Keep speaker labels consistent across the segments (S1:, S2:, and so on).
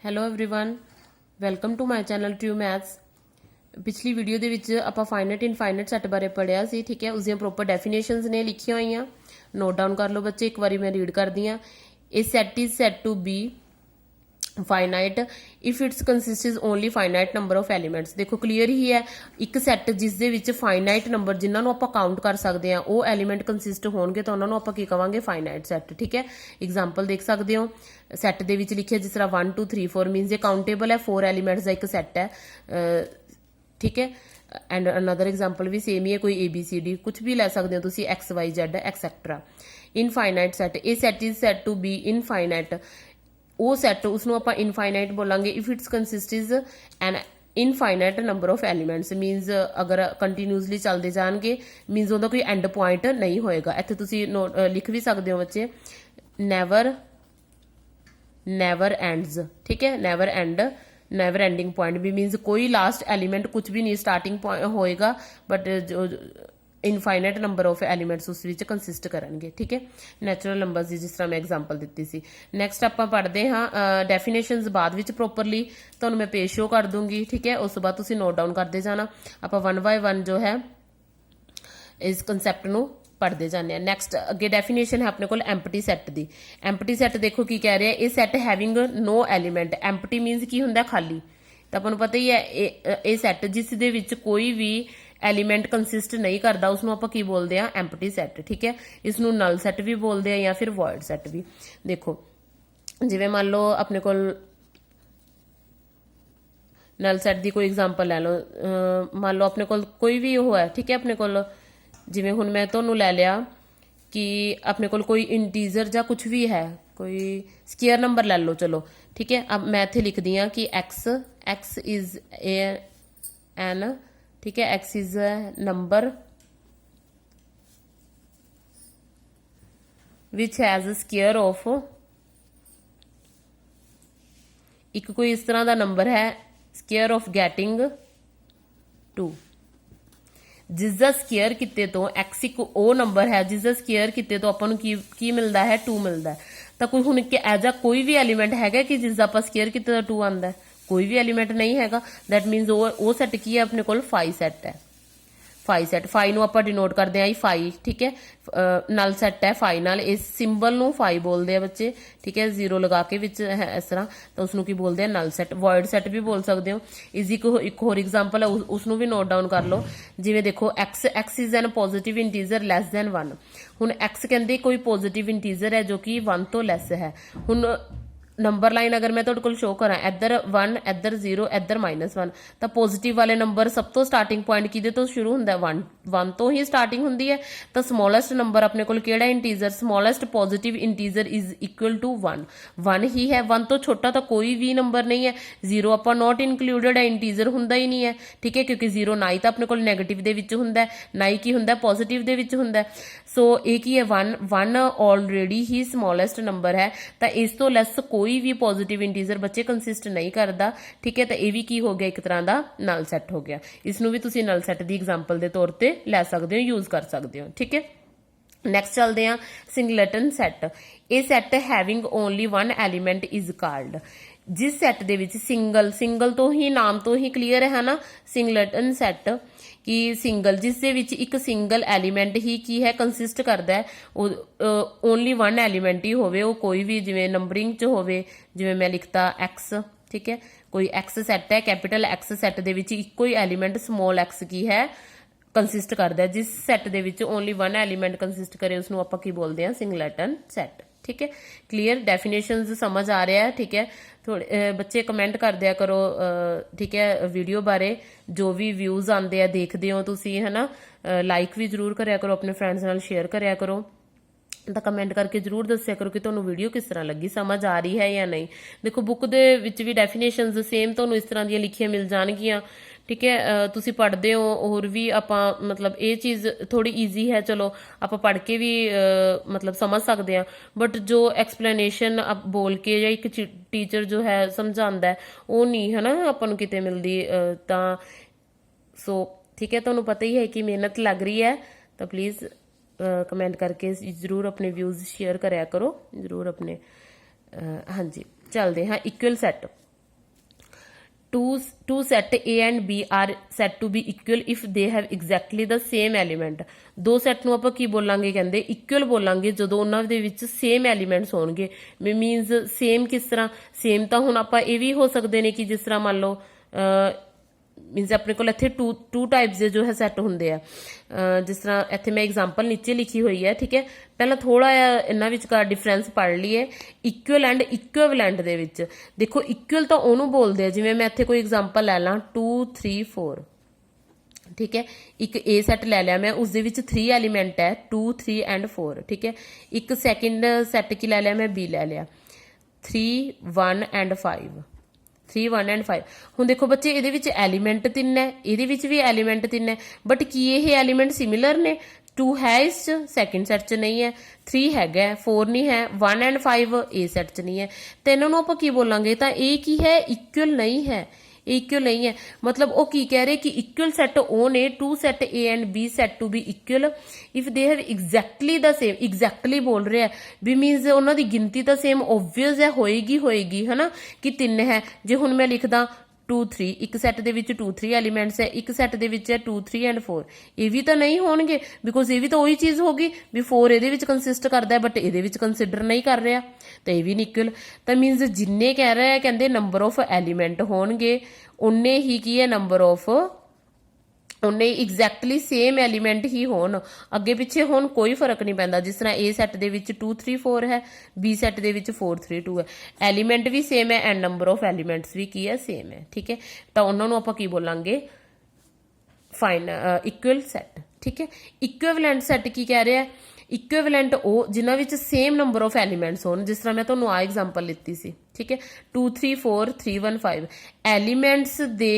S1: Hello everyone welcome to my channel to maths. ਪਿਛਲੀ video ਦੇ ਵਿੱਚ ਆਪਾਂ ਫਾਈਨਾਈਟ ਇਨਫਾਈਨਾਈਟ ਸੈੱਟ ਬਾਰੇ ਪੜਿਆ ਸੀ। ਠੀਕ ਹੈ, ਉਸਦੀਆਂ ਪ੍ਰੋਪਰ ਡੈਫੀਨੇਸ਼ਨਸ ਨੇ ਲਿਖੀਆਂ ਹੋਈਆਂ, ਨੋਟ ਡਾਊਨ ਕਰ ਲਓ ਬੱਚੇ। ਇੱਕ ਵਾਰੀ ਮੈਂ ਰੀਡ ਕਰਦੀ ਹਾਂ। ਇਹ set is said to be finite if it's consist only finite number of elements. देखो क्लीयर ही है, एक सैट जिस दे विच फाइनाइट नंबर जिन्होंने आप काउंट कर सकते हैं वो एलीमेंट कंसिस्ट होणगे तो उन्होंने आप की कहांगे फाइनाइट सैट। ठीक है, एग्जाम्पल देख सकते हो सैट दे विच लिखिया जिस तरह 1 2 3 4 मीनस ये काउंटेबल है, 4 एलीमेंट्स का एक सैट है। ठीक है, एंड अनदर एग्जाम्पल भी सेम ही है, कोई ABCD कुछ भी लै सकते हो तुसी, XYZ एक्सैक्ट्रा। इनफाइनाइट सैट, ये set is said to be infinite. ਉਹ ਸੈੱਟ ਉਸਨੂੰ ਆਪਾਂ ਇਨਫਾਈਨਾਈਟ ਬੋਲਾਂਗੇ if it's consist is an infinite number of elements. Means ਅਗਰ ਕੰਟੀਨਿਊਸਲੀ ਚੱਲਦੇ ਜਾਣਗੇ ਮੀਨਸ ਉਹਦਾ ਕੋਈ ਐਂਡ ਪੁਆਇੰਟ ਨਹੀਂ ਹੋਏਗਾ। ਇੱਥੇ ਤੁਸੀਂ ਲਿਖ ਵੀ ਸਕਦੇ ਹੋ ਬੱਚੇ, ਨੈਵਰ ਐਂਡਸ। ਠੀਕ ਹੈ, ਨੈਵਰ एंडिंग पॉइंट भी मीनस कोई लास्ट एलिमेंट कुछ भी नहीं स्टार्टिंग पॉइंट होएगा, बट जो इनफाइनाइट नंबर ऑफ एलीमेंट्स उस विच कंसिस्ट करनगे। ठीक है, नैचुरल नंबर्स की जिस तरह मैं एग्जाम्पल दी सी। नैक्सट आप पढ़ते हाँ डेफिनेशनस बाद विच प्रॉपरली तुहानूं मैं पेज शो कर दूंगी। ठीक है, उस तो बाद तुसीं नोट डाउन करते जाना। आप 1 बाय 1 जो है इस कंसैप्ट नूं पढ़ते जाने। नैक्सट अगे डेफिनेशन है अपने को एम्पटी सैट की। एम्पटी सैट देखो की कह रहे हैं, ये set having no element. Empty means की हुंदा खाली, तो अपन पता ही है ये सैट जिस दे विच कोई भी एलीमेंट कंसिस्ट नहीं करता उसनों आपां की बोलते हैं एम्पटी सैट। ठीक है, इसनों नल सैट भी बोलते हैं या फिर वॉइड सैट भी। देखो जिवें मान लो अपने को नल सैट की कोई एग्जाम्पल लै लो, मान लो अपने को कोई भी वो है। ठीक है, अपने को जिवें हुण मैं तुहानूं लै लिया कि अपने को कोई इंटीजर या कुछ भी है, कोई स्केयर नंबर लै लो चलो। ठीक है, अब मैं इत्थे लिखदी हाँ कि एक्स इज एन। ठीक है, x is a number which has square of, एक कोई इस तरह का नंबर है स्केयर ऑफ गेटिंग 2। जिसका स्केयर किते तो एक्स एक वो नंबर है जिसका स्केयर किते तो अपन की मिलता है 2 मिलता है। तो कोई हुण एज अ कोई भी एलीमेंट है कि जिसका आप स्केयर किते तो 2 आता है, कोई भी एलीमेंट नहीं हैगा। दैट मीनस वो सैट की है अपने को फाई सैट है। फाई सैट, फाई नूं आपां डिनोट करते हैं फाई। ठीक है, नल सैट है फाई नाल, इस सिंबल नूं फाई बोलते हैं बच्चे। ठीक है, 0 लगा के विच है इस तरह, तो उसनूं की बोलते हैं नल सैट। वॉइड सैट भी बोल सकते हो। इजी एक होर एग्जाम्पल है, उसनूं भी नोट डाउन कर लो। जिवें देखो x is an positive integer less than 1। हुण एक्स कहते कोई पॉजिटिव इंटीजर है जो कि 1 तो लैस है। हुण नंबर लाइन अगर मैं तुहाडे कोल शो करा, इधर 1 इधर 0 इधर -1, तो पॉजिटिव वाले नंबर सब तो स्टार्टिंग पॉइंट किहदे तो शुरू हुंदा है 1 तो ही स्टार्टिंग हुंदी है। तो स्मॉलेस्ट नंबर अपने कोल किहड़ा integer, smallest positive integer is equal to 1 ही है। 1 तो छोटा तो कोई भी नंबर नहीं है। 0 आपां नॉट इनकलूडेड है, इंटीजर हुंदा ही नहीं है। ठीक है, क्योंकि 0 ना ही तो अपने कोल नैगेटिव दे विच हुंदा है, ना ही की हुंदा पॉजिटिव दे विच हुंदा है। सो ये की है 1 ऑलरेडी ही स्मॉलेस्ट नंबर है, तो इस तो लैस कोई भी पॉजिटिव इंटीजर बच्चे कंसिस्ट नहीं करता। ठीक है, तो यह भी की हो गया एक तरह का नल सैट हो गया। इसनूं भी तुसीं नल सैट की एग्जाम्पल के तौर पर लै सकते हो, यूज कर सकते हो। ठीक है, नैक्सट चलते हैं सिंगलेटन सैट। ये set having only 1 element is called. जिस सैट दे विच सिंगल तो ही नाम तो ही क्लीयर है ना, सिंगलेटन सैट कि सिंगल जिस दे विच एक सिंगल एलीमेंट ही की है कंसिस्ट करता है, ओनली 1 एलीमेंट ही होवे, वो कोई भी जिवें नंबरिंग च होवे, जिवें मैं लिखता एक्स। ठीक है, कोई एक्स सैट है, कैपिटल एक्स सैट दे विच इक्को ही एलीमेंट स्मॉल एक्स की है कंसिस्ट करता है। जिस सैट दे विच ओनली 1 एलीमेंट कंसिस्ट करे उसनूं आपां की बोलते हैं सिंगलेटन सैट। ठीक है, क्लीयर डेफिनेशंस समझ आ रहा है। ठीक है, थोड़े बच्चे कमेंट कर दिया करो। ठीक है, वीडियो बारे जो भी व्यूज़ आते हैं देखते हो तुसी, है ना, लाइक भी जरूर कराया करो, अपने फ्रेंड्स नाल शेयर कराया करो, तो कमेंट करके जरूर दस्या करो कि तुहानूं वीडियो किस तरह लगी, समझ आ रही है या नहीं। देखो बुक दे विच भी डेफिनेशंस सेम तुहानूं इस तरह दी लिखियां मिल जाणगियां। ठीक है, तुसी पढ़ते हो होर भी आपां मतलब ये चीज़ थोड़ी ईजी है, चलो आपां पढ़ के भी मतलब समझ सकते हैं। बट जो एक्सप्लेनेशन आप बोल के या एक टीचर जो है समझाता है वो नहीं है ना आपां नूं किते मिलदी। तां सो ठीक है, तुहानूं पता ही है कि मेहनत लग रही है, तो प्लीज़ कमेंट करके जरूर अपने व्यूज़ शेयर कराया करो, जरूर अपने। हाँ जी, चलते हैं equal set. two set A and B are said to be equal if they have exactly the same element। ਦੋ ਸੈੱਟ ਨੂੰ ਆਪਾਂ ਕੀ ਬੋਲਾਂਗੇ, ਕਹਿੰਦੇ ਇਕੁਅਲ ਬੋਲਾਂਗੇ ਜਦੋਂ ਉਹਨਾਂ ਦੇ ਵਿੱਚ ਸੇਮ ਐਲੀਮੈਂਟਸ ਹੋਣਗੇ। ਮੀਨਸ ਸੇਮ ਕਿਸ ਤਰ੍ਹਾਂ, ਸੇਮ ਤਾਂ ਹੁਣ ਆਪਾਂ ਇਹ ਵੀ ਹੋ ਸਕਦੇ ਨੇ ਕਿ ਜਿਸ ਤਰ੍ਹਾਂ ਮੰਨ ਲਓ ਮੀਨਸ ਆਪਣੇ ਕੋਲ ਇੱਥੇ ਟੂ ਟਾਈਪਸ ਦੇ ਜੋ ਹੈ ਸੈੱਟ ਹੁੰਦੇ ਆ। ਜਿਸ ਤਰ੍ਹਾਂ ਇੱਥੇ ਮੈਂ ਐਗਜ਼ਾਮਪਲ ਨੀਚੇ ਲਿਖੀ ਹੋਈ ਹੈ, ਠੀਕ ਹੈ। ਪਹਿਲਾਂ ਥੋੜਾ ਜਿਹਾ ਇਹਨਾਂ ਵਿਚਕਾਰ ਡਿਫਰੈਂਸ ਪੜ੍ਹ ਲਈਏ। ਇਕੁਅਲ ਐਂਡ ਇਕੁਇਵਲੈਂਟ ਦੇ ਵਿੱਚ ਦੇਖੋ, ਇਕੁਅਲ ਤਾਂ ਉਹਨੂੰ ਬੋਲਦੇ ਆ, ਜਿਵੇਂ ਮੈਂ ਇੱਥੇ ਕੋਈ ਐਗਜ਼ਾਮਪਲ ਲੈ ਲਾਂ 2 3 4, ਠੀਕ ਹੈ। ਇੱਕ A ਸੈੱਟ ਲੈ ਲਿਆ ਮੈਂ, ਉਸ ਦੇ ਵਿੱਚ 3 ਐਲੀਮੈਂਟ ਹੈ 2 3 ਐਂਡ 4, ਠੀਕ ਹੈ। ਇੱਕ ਸੈਕਿੰਡ ਸੈੱਟ ਕੀ ਲੈ ਲਿਆ ਮੈਂ, B ਲੈ ਲਿਆ 3 1 ਐਂਡ 5, 3 1 ਐਂਡ 5। ਹੁਣ ਦੇਖੋ ਬੱਚੇ, ਇਹਦੇ ਵਿੱਚ ਐਲੀਮੈਂਟ 3 ਹੈ, ਇਹਦੇ ਵਿੱਚ ਵੀ ਐਲੀਮੈਂਟ 3 ਹੈ, ਬਟ ਕੀ ਇਹ ਐਲੀਮੈਂਟ ਸਿਮਿਲਰ ਨੇ? 2 ਹੈ ਇਸ ਚ, ਸੈਕਿੰਡ ਸੈੱਟ ਚ ਨਹੀਂ ਹੈ। 3 ਹੈਗਾ, 4 ਨਹੀਂ ਹੈ। 1 ਐਂਡ 5 A ਸੈੱਟ ਚ ਨਹੀਂ ਹੈ। ਤੇ ਇਹਨਾਂ ਨੂੰ ਆਪਾਂ ਕੀ ਬੋਲਾਂਗੇ? ਤਾਂ ਇਹ ਕੀ ਹੈ? ਇਕੁਅਲ ਨਹੀਂ ਹੈ, ਇਕੁਅਲ ਨਹੀਂ ਹੈ। ਮਤਲਬ ਉਹ ਕੀ ਕਹਿ ਰਹੇ ਕਿ ਇਕੁਅਲ ਸੈੱਟ ਉਹ ਨੇ, 2 set A and B set to be equal if they have exactly the same. Exactly ਬੋਲ ਰਿਹਾ ਵੀ, ਮੀਨਸ ਉਹਨਾਂ ਦੀ ਗਿਣਤੀ ਤਾਂ ਸੇਮ ਓਬਵੀਅਸ ਹੈ, ਹੋਏਗੀ ਹਨਾ, ਕਿ 3 ਹੈ। ਜੇ ਹੁਣ ਮੈਂ ਲਿਖਦਾ 2 3, ਇੱਕ ਸੈੱਟ ਦੇ ਵਿੱਚ 2 3 ਐਲੀਮੈਂਟਸ ਹੈ, ਇੱਕ ਸੈੱਟ ਦੇ ਵਿੱਚ ਹੈ 2 3 ਐਂਡ 4, ਇਹ ਵੀ ਤਾਂ ਨਹੀਂ ਹੋਣਗੇ, ਬਿਕੋਜ਼ ਇਹ ਵੀ ਤਾਂ ਉਹੀ ਚੀਜ਼ ਹੋਗੀ ਵੀ 4 ਇਹਦੇ ਵਿੱਚ ਕੰਸਿਸਟ ਕਰਦਾ ਬਟ ਇਹਦੇ ਵਿੱਚ ਕੰਸਿਡਰ ਨਹੀਂ ਕਰ ਰਿਹਾ, ਤਾਂ ਇਹ ਵੀ ਨਹੀਂ ਇਕੁਅਲ। ਤਾਂ ਮੀਨਸ ਜਿੰਨੇ ਕਹਿ ਰਿਹਾ, ਕਹਿੰਦੇ ਨੰਬਰ ਆਫ ਐਲੀਮੈਂਟ ਹੋਣਗੇ ਉਨੇ ਹੀ ਕੀ ਹੈ, ਨੰਬਰ ਆਫ ਉਹਨੇ ਐਗਜ਼ੈਕਟਲੀ ਸੇਮ ਐਲੀਮੈਂਟ ਹੀ ਹੋਣ, ਅੱਗੇ ਪਿੱਛੇ ਹੁਣ ਕੋਈ ਫਰਕ ਨਹੀਂ ਪੈਂਦਾ। ਜਿਸ ਤਰ੍ਹਾਂ A ਸੈੱਟ ਦੇ ਵਿੱਚ 2 3 4 ਹੈ, B ਸੈੱਟ ਦੇ ਵਿੱਚ 4 3 2 ਹੈ, ਐਲੀਮੈਂਟ ਵੀ ਸੇਮ ਹੈ ਐਂਡ ਨੰਬਰ ਆਫ ਐਲੀਮੈਂਟਸ ਵੀ ਕੀ ਹੈ, ਸੇਮ ਹੈ, ਠੀਕ ਹੈ। ਤਾਂ ਉਹਨਾਂ ਨੂੰ ਆਪਾਂ ਕੀ ਬੋਲਾਂਗੇ? ਇਕੁਅਲ ਸੈੱਟ, ਠੀਕ ਹੈ। ਇਕੁਇਵਲੈਂਟ ਸੈੱਟ ਕੀ ਕਹਿ ਰਿਹਾ? ਇਕੁਇਵਲੈਂਟ ਉਹ ਜਿਨ੍ਹਾਂ ਵਿੱਚ ਸੇਮ ਨੰਬਰ ਆਫ ਐਲੀਮੈਂਟਸ ਹੋਣ। ਜਿਸ ਤਰ੍ਹਾਂ ਮੈਂ ਤੁਹਾਨੂੰ ਆ ਐਗਜ਼ਾਮਪਲ ਲਿੱਤੀ ਸੀ, ਠੀਕ ਹੈ। 2 3 4 3 1 5 ਐਲੀਮੈਂਟਸ ਦੇ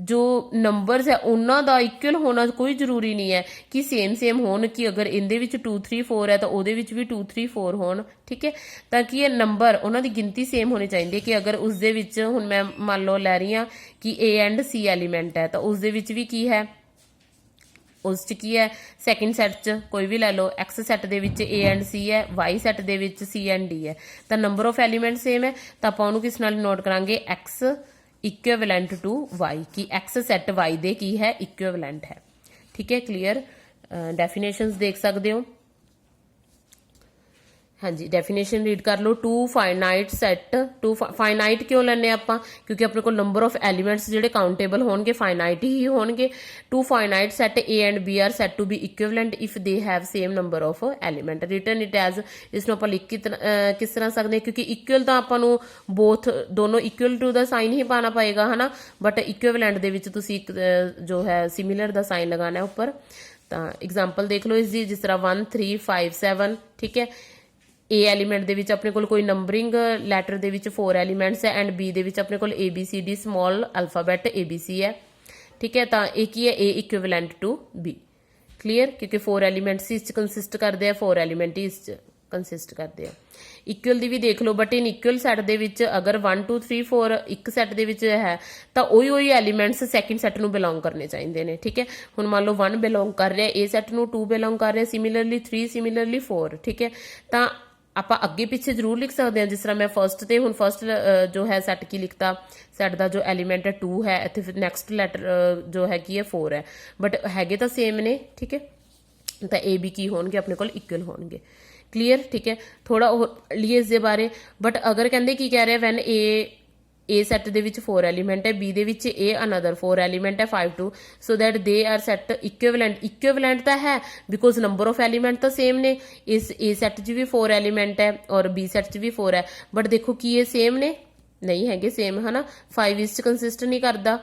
S1: ਜੋ ਨੰਬਰਸ ਹੈ ਉਹਨਾਂ ਦਾ ਇਕੁਅਲ ਹੋਣਾ ਕੋਈ ਜ਼ਰੂਰੀ ਨਹੀਂ ਹੈ ਕਿ ਸੇਮ ਹੋਣ, ਕਿ ਅਗਰ ਇਹਦੇ ਵਿੱਚ 2 3 4 ਹੈ ਤਾਂ ਉਹਦੇ ਵਿੱਚ ਵੀ 2 3 4 ਹੋਣ, ਠੀਕ ਹੈ। ਤਾਂ ਕਿ ਇਹ ਨੰਬਰ ਉਹਨਾਂ ਦੀ ਗਿਣਤੀ ਸੇਮ ਹੋਣੀ ਚਾਹੀਦੀ ਹੈ, ਕਿ ਅਗਰ ਉਸ ਦੇ ਵਿੱਚ ਹੁਣ ਮੈਂ ਮੰਨ ਲਓ ਲੈ ਰਹੀ ਹਾਂ ਕਿ A ਐਂਡ C ਐਲੀਮੈਂਟ ਹੈ, ਤਾਂ ਉਸ ਦੇ ਵਿੱਚ ਵੀ ਕੀ ਹੈ, ਉਸ 'ਚ ਕੀ ਹੈ, ਸੈਕਿੰਡ ਸੈੱਟ 'ਚ ਕੋਈ ਵੀ ਲੈ ਲਓ, X ਸੈੱਟ ਦੇ ਵਿੱਚ A ਐਂਡ C ਹੈ, Y ਸੈੱਟ ਦੇ ਵਿੱਚ C ਐਂਡ D ਹੈ, ਤਾਂ ਨੰਬਰ ਆਫ ਐਲੀਮੈਂਟ ਸੇਮ ਹੈ। ਤਾਂ ਆਪਾਂ ਉਹਨੂੰ ਕਿਸ ਨਾਲ ਨੋਟ ਕਰਾਂਗੇ? X ਇਕੁਇਵਲੈਂਟ ਟੂ Y, ਕਿ X ਸੈੱਟ Y ਦੇ ਕੀ ਹੈ, ਇਕੁਇਵਲੈਂਟ ਹੈ, ਠੀਕ ਹੈ। ਕਲੀਅਰ? ਡੈਫੀਨੇਸ਼ਨਸ ਦੇਖ ਸਕਦੇ ਹੋ। ਹਾਂਜੀ, ਡੈਫੀਨੇਸ਼ਨ ਰੀਡ ਕਰ ਲਓ। 2 ਫਾਈਨਾਈਟ ਸੈੱਟ, 2 ਫਾਈਨਾਈਟ ਕਿਉਂ ਲੈਣੇ ਆਪਾਂ? ਕਿਉਂਕਿ ਆਪਣੇ ਕੋਲ ਨੰਬਰ ਆਫ ਐਲੀਮੈਂਟਸ ਜਿਹੜੇ ਕਾਊਂਟੇਬਲ ਹੋਣਗੇ ਫਾਈਨਾਈਟ ਹੀ ਹੋਣਗੇ। 2 finite set A and B are set to be equivalent if they have same number of element. Written it as, ਇਸ ਨੂੰ ਆਪਾਂ ਲਿਖ ਕਿਸ ਤਰ੍ਹਾਂ ਸਕਦੇ, ਕਿਉਂਕਿ ਇਕੁਅਲ ਤਾਂ ਆਪਾਂ ਨੂੰ ਬੋਥ ਦੋਨੋਂ ਇਕੁਅਲ ਟੂ ਦਾ ਸਾਈਨ ਹੀ ਪਾਣਾ ਪਏਗਾ ਹਨਾ, ਬਟ ਇਕੁਇਵਲੈਂਟ ਦੇ ਵਿੱਚ ਤੁਸੀਂ ਇੱਕ ਜੋ ਹੈ ਸਿਮਿਲਰ ਦਾ ਸਾਈਨ ਲਗਾਣਾ ਹੈ ਉੱਪਰ। ਤਾਂ ਐਗਜ਼ਾਮਪਲ ਦੇਖ ਲਓ ਇਸ ਦੀ, ਜਿਸ ਤਰ੍ਹਾਂ 1 3 5 7, ਠੀਕ ਹੈ। A ਐਲੀਮੈਂਟ ਦੇ ਵਿੱਚ ਆਪਣੇ ਕੋਲ ਕੋਈ ਨੰਬਰਿੰਗ ਲੈਟਰ ਦੇ ਵਿੱਚ 4 ਐਲੀਮੈਂਟਸ ਹੈ ਐਂਡ B ਦੇ ਵਿੱਚ ਆਪਣੇ ਕੋਲ ABCD ਸਮਾਲ ਅਲਫਾਬੈਟ ABC ਹੈ, ਠੀਕ ਹੈ। ਤਾਂ ਇਹ ਕੀ ਹੈ? A equivalent to B। Clear? ਕਿਉਂਕਿ 4 ਐਲੀਮੈਂਟਸ ਇਸ 'ਚ ਕੰਸਿਸਟ ਕਰਦੇ ਆ, 4 ਐਲੀਮੈਂਟ ਇਸ 'ਚ ਕੰਸਿਸਟ ਕਰਦੇ ਆ। ਇਕੁਅਲ ਦੀ ਵੀ ਦੇਖ ਲਓ, ਬਟ ਇਨ ਇਕੁਅਲ ਸੈੱਟ ਦੇ ਵਿੱਚ ਅਗਰ 1 2 3 4 ਇੱਕ ਸੈੱਟ ਦੇ ਵਿੱਚ ਹੈ ਤਾਂ ਉਹੀ ਐਲੀਮੈਂਟਸ ਸੈਕਿੰਡ ਸੈੱਟ ਨੂੰ ਬਿਲੋਂਗ ਕਰਨੇ ਚਾਹੀਦੇ ਨੇ, ਠੀਕ ਹੈ। ਹੁਣ ਮੰਨ ਲਓ 1 ਬਿਲੋਂਗ ਕਰ ਰਿਹਾ A ਸੈੱਟ ਨੂੰ, 2 ਬਿਲੋਂਗ ਕਰ ਰਿਹਾ ਸਿਮਿਲਰਲੀ 3, ਸਿਮਿਲਰਲੀ 4, ਠੀਕ ਹੈ। ਤਾਂ ਆਪਾਂ ਅੱਗੇ ਪਿੱਛੇ ਜ਼ਰੂਰ ਲਿਖ ਸਕਦੇ ਹਾਂ। ਜਿਸ ਤਰ੍ਹਾਂ ਮੈਂ ਫਸਟ ਤੇ ਹੁਣ ਫਸਟ ਜੋ ਹੈ ਸੈੱਟ ਕੀ ਲਿਖਤਾ, ਸੈੱਟ ਦਾ ਜੋ ਐਲੀਮੈਂਟ ਹੈ 2 ਹੈ, ਇੱਥੇ ਫਿਰ ਨੈਕਸਟ ਲੈਟਰ ਜੋ ਹੈ ਕੀ ਹੈ 4 ਹੈ, ਬਟ ਹੈਗੇ ਤਾਂ ਸੇਮ ਨੇ, ਠੀਕ ਹੈ। ਤਾਂ A B ਕੀ ਹੋਣਗੇ ਆਪਣੇ ਕੋਲ? ਇਕੁਅਲ ਹੋਣਗੇ। ਕਲੀਅਰ? ਠੀਕ ਹੈ। ਥੋੜਾ ਲਈ ਇਸ ਦੇ ਬਾਰੇ, ਬਟ ਅਗਰ ਕਹਿੰਦੇ ਕੀ ਕਹਿ ਰਿਹਾ, ਵੈਨ A ਸੈੱਟ ਦੇ ਵਿੱਚ 4 ਐਲੀਮੈਂਟ ਹੈ, B ਦੇ ਵਿੱਚ A ਅਨਦਰ 4 ਐਲੀਮੈਂਟ ਹੈ 5 2, so that they are set equivalent. Equivalent ਤਾਂ ਹੈ ਬਿਕੋਜ਼ ਨੰਬਰ ਆਫ ਐਲੀਮੈਂਟ ਤਾਂ ਸੇਮ ਨੇ। ਇਸ A ਸੈੱਟ 'ਚ ਵੀ 4 ਐਲੀਮੈਂਟ ਹੈ ਔਰ B ਸੈੱਟ 'ਚ ਵੀ 4 ਹੈ, ਬਟ ਦੇਖੋ ਕੀ ਇਹ ਸੇਮ ਨੇ? ਨਹੀਂ ਹੈਗੇ ਸੇਮ ਹਨਾ। 5 ਇਸ 'ਚ ਕੰਸਿਸਟ ਨਹੀਂ ਕਰਦਾ,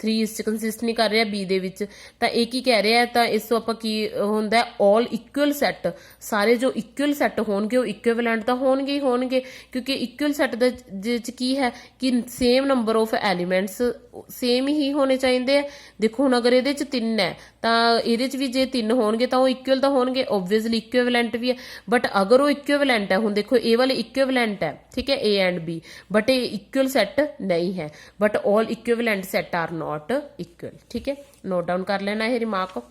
S1: 3 ਇਸ 'ਚ ਕੰਸਿਸਟ ਨਹੀਂ ਕਰ ਰਿਹਾ B ਦੇ ਵਿੱਚ। ਤਾਂ ਇਹ ਕੀ ਕਹਿ ਰਿਹਾ? ਤਾਂ ਇਸ ਤੋਂ ਆਪਾਂ ਕੀ ਹੁੰਦਾ, ਆਲ ਇਕੁਅਲ ਸੈੱਟ, ਸਾਰੇ ਜੋ ਇਕੁਅਲ ਸੈੱਟ ਹੋਣਗੇ ਉਹ ਇਕੁਇਵਲੈਂਟ ਤਾਂ ਹੋਣਗੇ ਹੀ ਹੋਣਗੇ, ਕਿਉਂਕਿ ਇਕੁਅਲ ਸੈੱਟ ਦੇ ਵਿੱਚ ਕੀ ਹੈ ਕਿ same number of elements same ਹੀ ਹੋਣੇ ਚਾਹੀਦੇ ਆ। ਦੇਖੋ ਹੁਣ ਅਗਰ ਇਹਦੇ 'ਚ 3 ਹੈ ਤਾਂ ਇਹਦੇ 'ਚ ਵੀ ਜੇ 3 ਹੋਣਗੇ ਤਾਂ ਉਹ ਇਕੁਅਲ ਤਾਂ ਹੋਣਗੇ, ਓਬਵੀਅਸਲੀ ਇਕੁਇਵਲੈਂਟ ਵੀ ਹੈ। ਬਟ ਅਗਰ ਉਹ ਇਕੁਇਵਲੈਂਟ ਹੈ, ਹੁਣ ਦੇਖੋ ਇਹ ਵਾਲੇ ਇਕੁਇਵਲੈਂਟ ਹੈ, ਠੀਕ ਹੈ, A ਐਂਡ B, ਬਟ ਇਹ ਇਕੁਅਲ ਸੈੱਟ ਨਹੀਂ ਹੈ। But all equivalent set are not equal, ਠੀਕ ਹੈ। ਨੋਟ ਡਾਊਨ ਕਰ ਲੈਣਾ ਇਹ ਰਿਮਾਰਕ।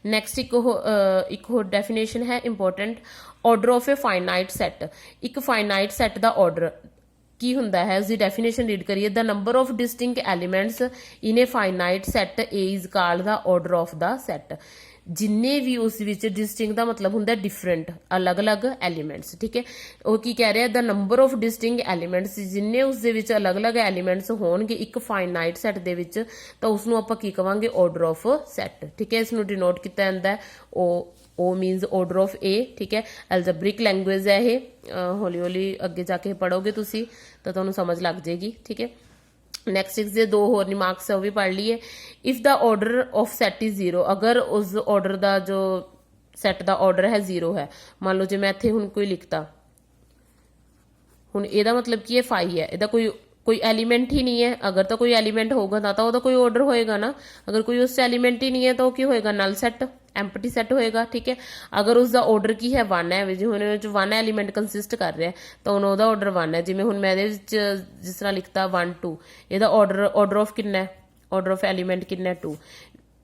S1: ਨੈਕਸਟ ਇੱਕ ਹੋਰ ਡੈਫੀਨੇਸ਼ਨ ਹੈ important, order of a finite set. ਇੱਕ ਫਾਈਨਾਈਟ ਸੈੱਟ ਦਾ ਆਰਡਰ ਕੀ ਹੁੰਦਾ ਹੈ ਉਸਦੀ ਡੈਫੀਨੇਸ਼ਨ ਰੀਡ ਕਰੀਏ। ਦ number of distinct elements in A finite set A is called the order of the set. ਜਿੰਨੇ ਵੀ ਉਸ ਵਿੱਚ ਡਿਸਟਿੰਕਟ ਦਾ ਮਤਲਬ ਹੁੰਦਾ ਡਿਫਰੈਂਟ, ਅਲੱਗ-ਅਲੱਗ ਐਲੀਮੈਂਟਸ, ਠੀਕ ਹੈ। ਉਹ ਕੀ ਕਹਿ ਰਿਹਾ, ਦ ਨੰਬਰ ਆਫ ਡਿਸਟਿੰਕਟ ਐਲੀਮੈਂਟਸ, ਜਿੰਨੇ ਉਸ ਦੇ ਵਿੱਚ ਅਲੱਗ-ਅਲੱਗ ਐਲੀਮੈਂਟਸ ਹੋਣਗੇ ਇੱਕ ਫਾਈਨਾਈਟ ਸੈਟ ਦੇ ਵਿੱਚ, ਤਾਂ ਉਸ ਨੂੰ ਆਪਾਂ ਕੀ ਕਵਾਂਗੇ, ਆਰਡਰ ਆਫ ਸੈਟ, ਠੀਕ ਹੈ। ਇਸ ਨੂੰ ਡਿਨੋਟ ਕੀਤਾ ਜਾਂਦਾ ਉਹ ਮੀਨਸ ਆਰਡਰ ਆਫ ਏ, ਠੀਕ ਹੈ। ਐਲਜਬਰਿਕ ਲੈਂਗੁਏਜ ਹੈ ਇਹ, ਹੌਲੀ ਹੌਲੀ ਅੱਗੇ ਜਾ ਕੇ ਪੜੋਗੇ ਤੁਸੀਂ ਤਾਂ ਤੁਹਾਨੂੰ ਸਮਝ ਲੱਗ ਜਾਏਗੀ, ਠੀਕ ਹੈ। ਨੈਕਸਟ 6 ਦੇ 2 ਹੋਰ ਰਿਮਾਰਕਸ ਹੈ, ਉਹ ਵੀ ਪੜ੍ਹ ਲਈਏ। If the order of set is 0, ਅਗਰ ਉਸ ਆਰਡਰ ਦਾ ਜੋ ਸੈਟ ਦਾ ਆਰਡਰ ਹੈ 0 ਹੈ, ਮੰਨ ਲਓ ਜੇ ਮੈਂ ਇੱਥੇ ਹੁਣ ਕੋਈ ਲਿਖਤਾ, ਹੁਣ ਇਹਦਾ ਮਤਲਬ ਕੀ ਹੈ, 5 ਹੈ, ਇਹਦਾ ਕੋਈ ਐਲੀਮੈਂਟ ਹੀ ਨਹੀਂ ਹੈ। ਅਗਰ ਤਾਂ ਕੋਈ ਐਲੀਮੈਂਟ ਹੋਊਗਾ ਤਾਂ ਉਹਦਾ ਕੋਈ ਆਰਡਰ ਹੋਏਗਾ ਨਾ। ਅਗਰ ਕੋਈ ਉਸ ਐਲੀਮੈਂਟ ਹੀ ਨਹੀਂ ਹੈ ਤਾਂ ਉਹ ਕੀ ਹੋਏਗਾ, ਨਲ ਸੈਟ, ਐਮਪਟੀ ਸੈਟ ਹੋਏਗਾ, ਠੀਕ ਹੈ। ਅਗਰ ਉਸ ਦਾ ਆਰਡਰ ਕੀ ਹੈ, 1 ਹੈ, ਜਿਵੇਂ ਹੁਣ ਇਹਦੇ ਵਿੱਚ 1 ਐਲੀਮੈਂਟ ਕੰਸਿਸਟ ਕਰ ਰਿਹਾ ਤਾਂ ਹੁਣ ਉਹਦਾ ਆਰਡਰ 1 ਹੈ। ਜਿਵੇਂ ਹੁਣ ਮੈਂ ਇਹਦੇ ਵਿੱਚ ਜਿਸ ਤਰ੍ਹਾਂ ਲਿਖਤਾ 1 2, ਇਹਦਾ ਆਰਡਰ ਆਫ ਕਿੰਨਾ ਹੈ, ਆਰਡਰ ਆਫ ਐਲੀਮੈਂਟ ਕਿੰਨਾ ਹੈ, 2।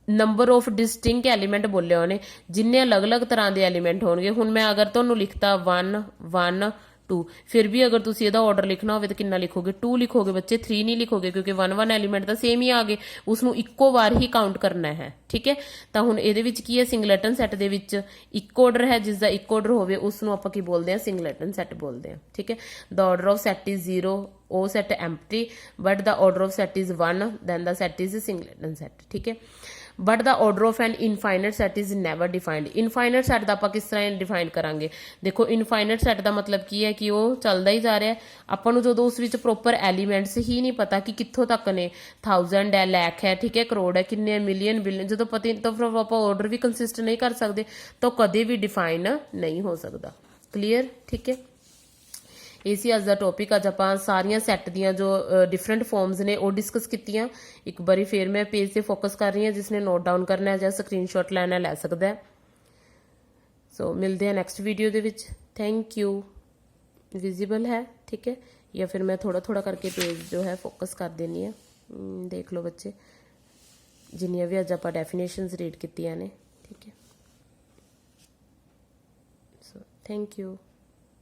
S1: ਨੰਬਰ ਆਫ ਡਿਸਟਿੰਕਟ ਐਲੀਮੈਂਟ ਬੋਲਿਆ ਉਹਨੇ, ਜਿੰਨੇ ਅਲੱਗ-ਅਲੱਗ ਤਰ੍ਹਾਂ ਦੇ ਐਲੀਮੈਂਟ ਹੋਣਗੇ। ਹੁਣ ਮੈਂ ਅਗਰ ਤੁਹਾਨੂੰ ਲਿਖਤਾ 1 1 2, ਫਿਰ ਵੀ ਅਗਰ ਤੁਸੀਂ ਇਹਦਾ ਆਰਡਰ ਲਿਖਣਾ ਹੋਵੇ ਤਾਂ ਕਿੰਨਾ ਲਿਖੋਗੇ, 2 ਲਿਖੋਗੇ ਬੱਚੇ, 3 ਨਹੀਂ ਲਿਖੋਗੇ, ਕਿਉਂਕਿ 1 ਐਲੀਮੈਂਟ ਤਾਂ ਸੇਮ ਹੀ ਆ ਗਏ, ਉਸ ਨੂੰ ਇੱਕੋ ਵਾਰ ਹੀ ਕਾਊਂਟ ਕਰਨਾ ਹੈ, ਠੀਕ ਹੈ। ਤਾਂ ਹੁਣ ਇਹਦੇ ਵਿੱਚ ਕੀ ਹੈ, ਸਿੰਗਲਟਨ ਸੈੱਟ ਦੇ ਵਿੱਚ ਇੱਕ ਆਰਡਰ ਹੈ, ਜਿਸ ਦਾ ਇੱਕ ਆਰਡਰ ਹੋਵੇ ਉਸ ਨੂੰ ਆਪਾਂ ਕੀ ਬੋਲਦੇ ਹਾਂ, ਸਿੰਗਲਟਨ ਸੈੱਟ ਬੋਲਦੇ ਹਾਂ, ਠੀਕ ਹੈ। The order of set is 0, ਉਹ set empty, but the order of set is 1, then the set is singleton set, ਠੀਕ ਹੈ। But the order of an infinite set is never defined. Infinite set ਦਾ ਆਪਾਂ ਕਿਸ ਤਰ੍ਹਾਂ define ਕਰਾਂਗੇ, ਦੇਖੋ infinite set ਦਾ ਮਤਲਬ ਕੀ ਹੈ ਕਿ ਉਹ ਚੱਲਦਾ ਹੀ ਜਾ ਰਿਹਾ, ਆਪਾਂ ਨੂੰ ਜਦੋਂ ਉਸ ਵਿੱਚ ਪ੍ਰੋਪਰ ਐਲੀਮੈਂਟਸ ਹੀ ਨਹੀਂ ਪਤਾ ਕਿ ਕਿੱਥੋਂ ਤੱਕ ਨੇ, 1000 ਹੈ, ਲੱਖ ਹੈ, ਠੀਕ ਹੈ, ਕਰੋੜ ਹੈ, ਕਿੰਨੇ ਹੈ, ਮਿਲੀਅਨ, ਬਿਲੀਅਨ, ਜਦੋਂ ਪਤਾ ਤਾਂ ਫਿਰ ਆਪਾਂ ਆਰਡਰ ਵੀ ਕੰਸਿਸਟ ਨਹੀਂ ਕਰ ਸਕਦੇ, ਤਾਂ ਕਦੇ ਵੀ ਡਿਫਾਈਨ ਨਹੀਂ ਹੋ ਸਕਦਾ। ਕਲੀਅਰ, ਠੀਕ ਹੈ। ਇਹ ਸੀ ਅੱਜ ਦਾ ਟੌਪਿਕ। ਅੱਜ ਆਪਾਂ ਸਾਰੀਆਂ ਸੈੱਟ ਦੀਆਂ ਜੋ ਡਿਫਰੈਂਟ ਫਾਰਮਸ ਨੇ ਉਹ ਡਿਸਕਸ ਕੀਤੀਆਂ। ਇੱਕ ਵਾਰੀ ਫਿਰ ਮੈਂ ਪੇਜ ਤੇ ਫੋਕਸ ਕਰ ਰਹੀ ਹਾਂ, ਜਿਸਨੇ ਨੋਟ ਡਾਊਨ ਕਰਨਾ ਹੈ ਜਾਂ ਸਕਰੀਨਸ਼ਾਟ ਲੈਣਾ ਲੈ ਸਕਦਾ ਹੈ। ਸੋ ਮਿਲਦੇ ਹਾਂ ਨੈਕਸਟ ਵੀਡੀਓ ਦੇ ਵਿੱਚ। Thank you. ਵਿਜ਼ੀਬਲ ਹੈ, ਠੀਕ ਹੈ, ਜਾਂ ਫਿਰ ਮੈਂ ਥੋੜਾ ਥੋੜਾ ਕਰਕੇ ਪੇਜ ਜੋ ਹੈ ਫੋਕਸ ਕਰ ਦੇਣੀ ਹੈ। ਦੇਖ ਲਓ ਬੱਚੇ, ਜਿੰਨੀਆਂ ਵੀ ਅੱਜ ਆਪਾਂ ਡੈਫੀਨੇਸ਼ਨਸ ਰੀਡ ਕੀਤੀਆਂ ਨੇ, ਠੀਕ ਹੈ। So thank you.